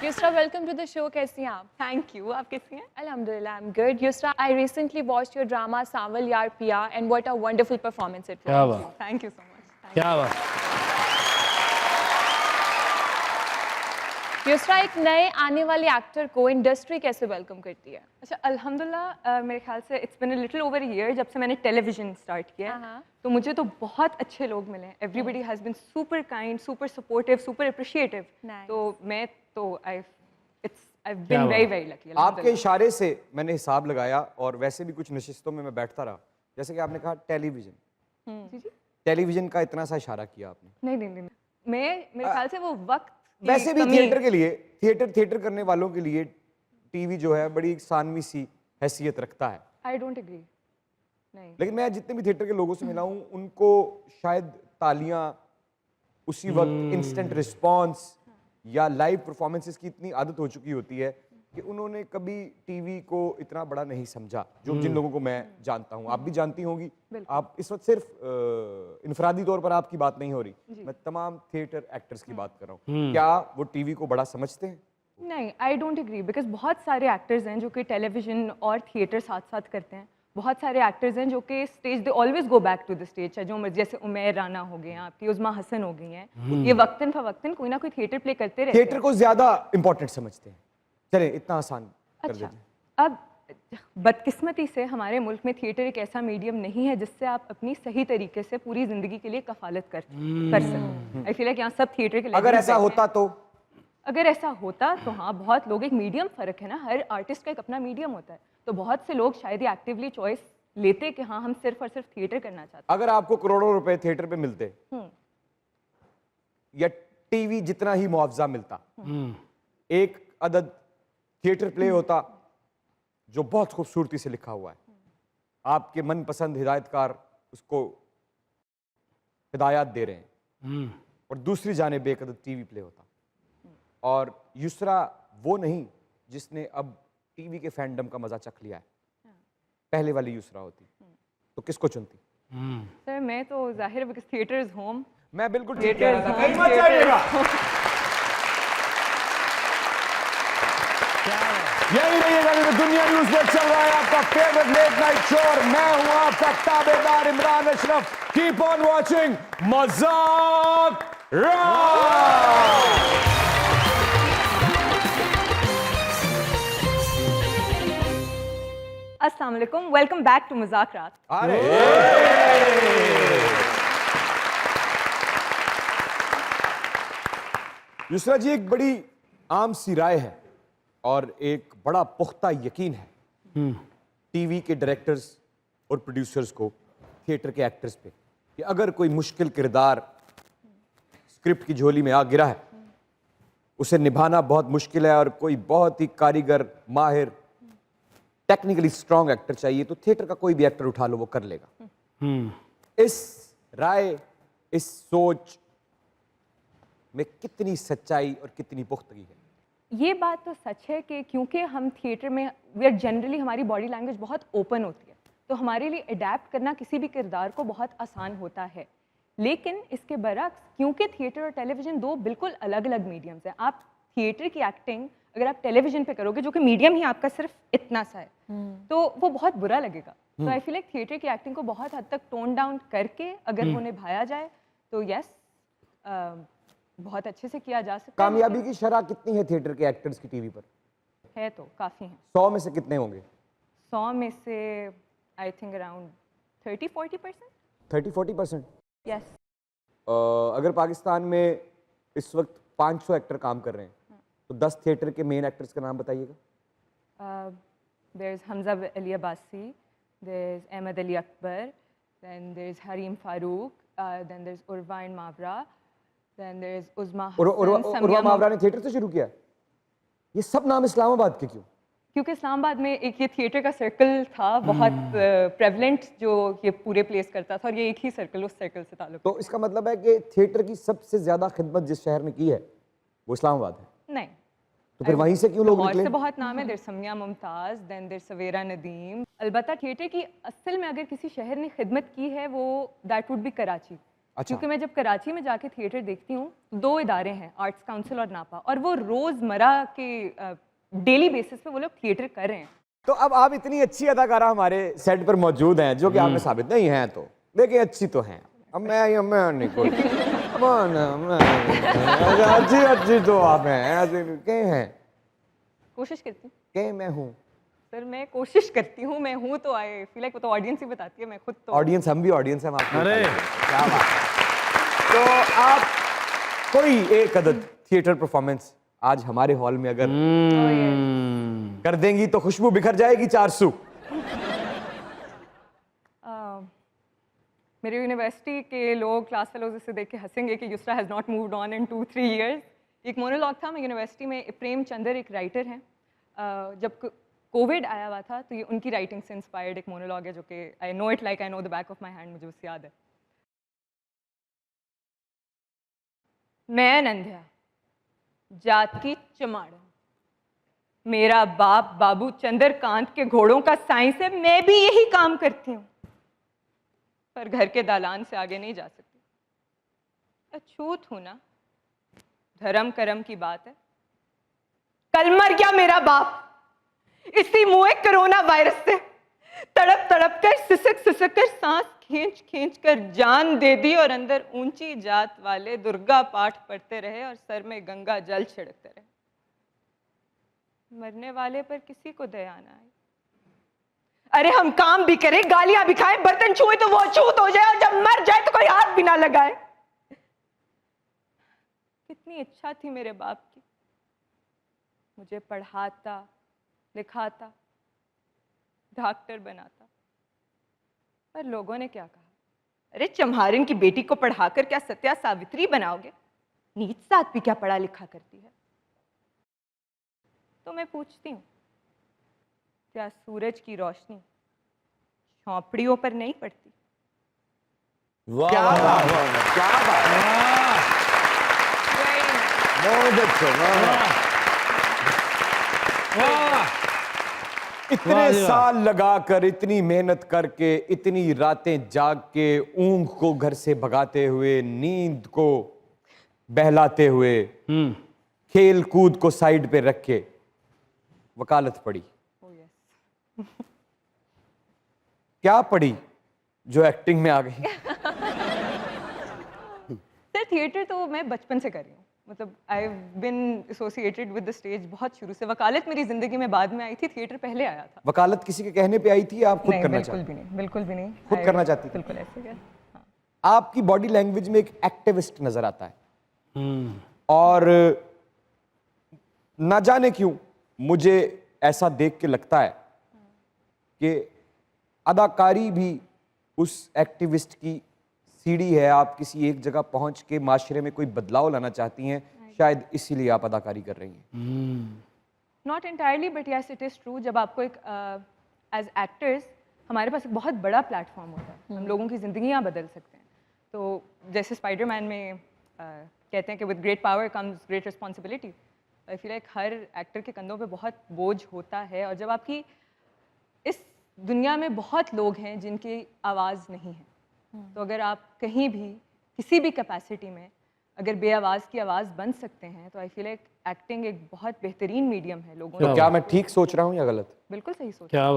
Yusra, welcome to the show. कैसी हैं आप? Thank you. आप कैसी हैं? Alhamdulillah, I'm good. Yusra, I recently watched your drama Saval Yaar Piya, and what a wonderful performance it was. क्या बात, Thank you so much. क्या बात। Yusra, एक नए आने वाले एक्टर को इंडस्ट्री कैसे वेलकम करती है? अच्छा, अल्हम्दुलिल्लाह मेरे ख्याल से it's been a little over a year जब से मैंने टेलीविजन स्टार्ट किया है, तो मुझे तो बहुत अच्छे लोग मिले हैं. Everybody has been super kind, super supportive, super appreciative. Nice. तो मैं तो I've been very very lucky. आपके इशारे से मैंने हिसाब लगाया और वैसे भी कुछ नशिस्तों में मैं बैठता रहा, जैसे कि आपने कहा टेलीविजन, जी जी. टेलीविजन का इतना सा इशारा किया आपने. नहीं. मेरे ख्याल से वो वक्त वैसे भी थिएटर के लिए, थिएटर करने वालों के लिए टीवी जो है बड़ी सानवी सी हैसियत रखता है. I don't agree. नहीं. लेकिन मैं जितने भी थिएटर के लोगों से मिला हूँ, उनको शायद तालियां, उसी वक्त इंस्टेंट रिस्पॉन्स या लाइव परफॉर्मेंसेस की इतनी आदत हो चुकी होती है कि उन्होंने कभी टीवी को इतना बड़ा नहीं समझा. जिन लोगों को मैं जानता हूँ, आप भी जानती होंगी. आप इस वक्त सिर्फ इनफरादी तौर पर आपकी बात नहीं हो रही, मैं तमाम थिएटर एक्टर्स की बात कर रहा हूँ. क्या वो टीवी को बड़ा समझते हैं? नहीं, आई डोंट एग्री बिकॉज बहुत सारे एक्टर्स हैं जो कि टेलीविजन और थिएटर साथ साथ करते हैं. बहुत सारे एक्टर्स हैं जो कि stage they always go back to the stage, चाहे जो जैसे उमैर राना हो गए हैं, आपकी उज़मा हसन हो गई हैं, ये वक्तन फवक्तन कोई ना कोई थिएटर प्ले करते रहते हैं. थिएटर को ज्यादा इंपॉर्टेंट समझते हैं. चले इतना आसान कर अच्छा, देते. अब बदकिस्मती से हमारे मुल्क में थिएटर एक ऐसा मीडियम नहीं है जिससे आप अपनी सही तरीके से पूरी जिंदगी के लिए कफालत कर सकें. आई फील लाइक यहाँ सब थिएटर के अगर ऐसा होता तो तो हाँ, बहुत लोग, एक मीडियम फ़र्क है ना, हर आर्टिस्ट का एक अपना मीडियम होता है, तो बहुत से लोग शायद ही एक्टिवली चॉइस लेते कि हाँ हम सिर्फ और सिर्फ थिएटर करना चाहते हैं. अगर आपको करोड़ों रुपए थिएटर पे मिलते या टीवी जितना ही मुआवजा मिलता, एक अदद थिएटर प्ले होता जो बहुत खूबसूरती से लिखा हुआ है, आपके मनपसंद हिदायतकार उसको हिदायत दे रहे हैं, और दूसरी जानिब एक अदद टीवी प्ले होता, और युसरा वो नहीं जिसने अब टीवी के फैंडम का मजा चख लिया है, पहले वाली युसरा होती, तो किसको चुनती? सर मैं तो जाहिर है बिकॉज थिएटर इज होम. मैं बिल्कुल थिएटर यही रहिएगा, दुनिया न्यूज़ में चल रहा है आपका फेवरेट लेट नाइट शो, और मैं हूं आपका ताबेदार Imran Ashraf. Keep on watching Mazaq Raat. अस्सलाम वालेकुम, वेलकम बैक टू मजाक रात. अरे युसरा जी, एक बड़ी आम सी राय है और एक बड़ा पुख्ता यकीन है टीवी के डायरेक्टर्स और प्रोड्यूसर्स को थिएटर के एक्टर्स पे कि अगर कोई मुश्किल किरदार स्क्रिप्ट की झोली में आ गिरा है, उसे निभाना बहुत मुश्किल है, और कोई बहुत ही कारीगर, माहिर, टेक्निकली स्ट्रॉन्ग एक्टर चाहिए, तो थिएटर का कोई भी एक्टर उठा लो वो कर लेगा. इस राय, इस सोच में कितनी सच्चाई और कितनी पुख्तगी है? ये बात तो सच है कि क्योंकि हम थिएटर में वी आर जनरली, हमारी बॉडी लैंग्वेज बहुत ओपन होती है, तो हमारे लिए अडेप्ट करना किसी भी किरदार को बहुत आसान होता है. लेकिन इसके बरक्स, क्योंकि थिएटर और टेलीविज़न दो बिल्कुल अलग अलग मीडियम्स हैं, आप थिएटर की एक्टिंग अगर आप टेलीविज़न पे करोगे, जो कि मीडियम ही आपका सिर्फ इतना सा है, तो वो बहुत बुरा लगेगा. तो आई फील लाइक थिएटर की एक्टिंग को बहुत हद तक टोन डाउन करके अगर वो निभाया जाए तो यस, बहुत अच्छे से किया जा सकता है. कामयाबी की शरह कितनी है थिएटर के एक्टर्स की टीवी पर? है तो काफ़ी हैं. 100 में से कितने होंगे? 100 में से आई थिंक अराउंड 30-40%. 30-40%? यस. अगर पाकिस्तान में इस वक्त 500 एक्टर काम कर रहे हैं, तो 10 थिएटर के मेन एक्टर्स का नाम बताइएगा. There is Hamza Ali Abbasi, there is Ahmed Ali Akbar, then there is Hareem Farooq, then there is Urwa Mawra, then there is Uzma Hassan. Urwa Mawra ने थिएटर से शुरू किया. ये सब नाम इस्लामाबाद के क्यों? क्योंकि इस्लामाबाद में एक ये थिएटर का सर्कल था बहुत प्रेवलेंट, जो ये पूरे प्लेस करता था, और ये एक ही सर्कल, उस सर्कल से ताल्लुक. तो इसका मतलब है कि थिएटर की सबसे ज्यादा खिदमत जिस शहर ने की है वो इस्लामाबाद है. नहीं, तो फिर वहीं से क्यों लोग और निकले? से बहुत नाम है. देर समिया मुमताज़, देन देर सवेरा नदीम. अलबत्ता थिएटर की असल में अगर किसी शहर ने खिदमत की है, वो दैट वुड बी कराची. अच्छा। क्योंकि मैं जब कराची में जाके थिएटर देखती हूँ, 2 इदारे हैं, आर्ट्स काउंसिल और नापा, और वो रोज़मर्रा के डेली बेसिस पे वो लोग थिएटर कर रहे हैं। तो अब आप इतनी अच्छी अदाकारा हमारे सेट पर मौजूद हैं, जो कि आपने साबित नहीं हैं, तो देखिए अच्छी तो हैं। अब मैं नहीं कोई अच्छी अच्छी तो आप हैं, ऐसे के हैं कोशिश करती हूँ के मैं हूँ। सर, मैं कोशिश करती हूँ, मैं हूँ तो आई फील लाइक वो तो ऑडियंस ही बताती है, मैं खुद तो ऑडियंस, हम भी ऑडियंस हैं, हम आपको अरे। बताएंगे। क्या बात है। तो आप कोई एक अदद थिएटर परफॉर्मेंस आज हमारे हॉल में अगर कर देंगी तो खुशबू बिखर जाएगी 400। मेरे यूनिवर्सिटी के लोग क्लास फेलोज इसे देख के हंसेंगे कि Yusra has not moved on in 2-3 years. एक मोनोलॉग था, मैं यूनिवर्सिटी में, प्रेम चंदर एक राइटर हैं, जब कोविड आया हुआ था तो ये उनकी राइटिंग से इंस्पायर्ड एक मोनोलॉग है जो कि I know it like I know the back of my hand, मुझे उससे याद है। मैं नंध्या, जात की चमाड़न, मेरा बाप बाबू चंद्रकांत के घोड़ों का साइंस है, मैं भी यही काम करती हूँ, पर घर के दालान से आगे नहीं जा सकती। अछूत हूं ना, धर्म करम की बात है। कल मर गया मेरा बाप इसी मुए कोरोना वायरस से, तड़प तड़प कर सिसक सिसक कर सांस खींच खींच कर जान दे दी, और अंदर ऊंची जात वाले दुर्गा पाठ पढ़ते रहे और सर में गंगा जल छिड़कते रहे। मरने वाले पर किसी को दया ना आई। अरे हम काम भी करें, गालियां भी खाएं, बर्तन छुए तो वो अछूत हो जाए, और जब मर जाए तो कोई हाथ भी ना लगाए। कितनी इच्छा थी मेरे बाप की, मुझे पढ़ाता लिखाता डॉक्टर बनाता, पर लोगों ने क्या कहा, अरे चम्हारिन की बेटी को पढ़ाकर क्या सत्या सावित्री बनाओगे, नीच साथ भी क्या पढ़ा लिखा करती है। तो मैं पूछती हूँ, क्या सूरज की रोशनी झोंपड़ियों पर नहीं पड़ती? क्या बात है, क्या बात है। बहुत अच्छा, इतने साल लगाकर, इतनी मेहनत करके, इतनी रातें जाग के, ऊँघ को घर से भगाते हुए, नींद को बहलाते हुए, खेल कूद को साइड पे रख के वकालत पढ़ी। क्या पढ़ी जो एक्टिंग में आ गई? सर थिएटर तो मैं बचपन से कर रही हूँ, मतलब I have been associated with the stage बहुत शुरू से। वकालत मेरी जिंदगी में बाद में आई थी, थिएटर पहले आया था। वकालत किसी के कहने पे आई थी या आप खुद नहीं, करना बिल्कुल चाहती? भी नहीं, बिल्कुल भी नहीं। खुद करना चाहती थी? बिल्कुल ऐसे क्या। हाँ। आपकी बॉडी लैंग्वेज में एक एक्टिविस्ट नजर आता है, और ना जाने क्यों मुझे ऐसा देख के लगता है कि अदाकारी भी उस एक्टिविस्ट की सीढ़ी है। आप किसी एक जगह पहुंच के माशरे में कोई बदलाव लाना चाहती हैं, शायद इसीलिए आप अदाकारी कर रही हैं। Not entirely but yes it is true. जब आपको एक एज एक्टर्स हमारे पास एक बहुत बड़ा प्लेटफॉर्म होता है, हम लोगों की ज़िंदगियाँ बदल सकते हैं। तो जैसे स्पाइडरमैन में कहते हैं कि with great power comes great responsibility. I feel like her actor के कंधों पे बहुत बोझ होता है, और जब आपकी इस दुनिया में बहुत लोग हैं जिनकी आवाज़ नहीं है, तो अगर आप कहीं भी किसी भी कैपेसिटी में अगर बेआवाज़ की आवाज़ बन सकते हैं, तो आई फील लाइक एक्टिंग एक बहुत बेहतरीन मीडियम है लोगों तो क्या मैं ठीक सोच रहा हूँ या गलत? बिल्कुल सही सोच। क्या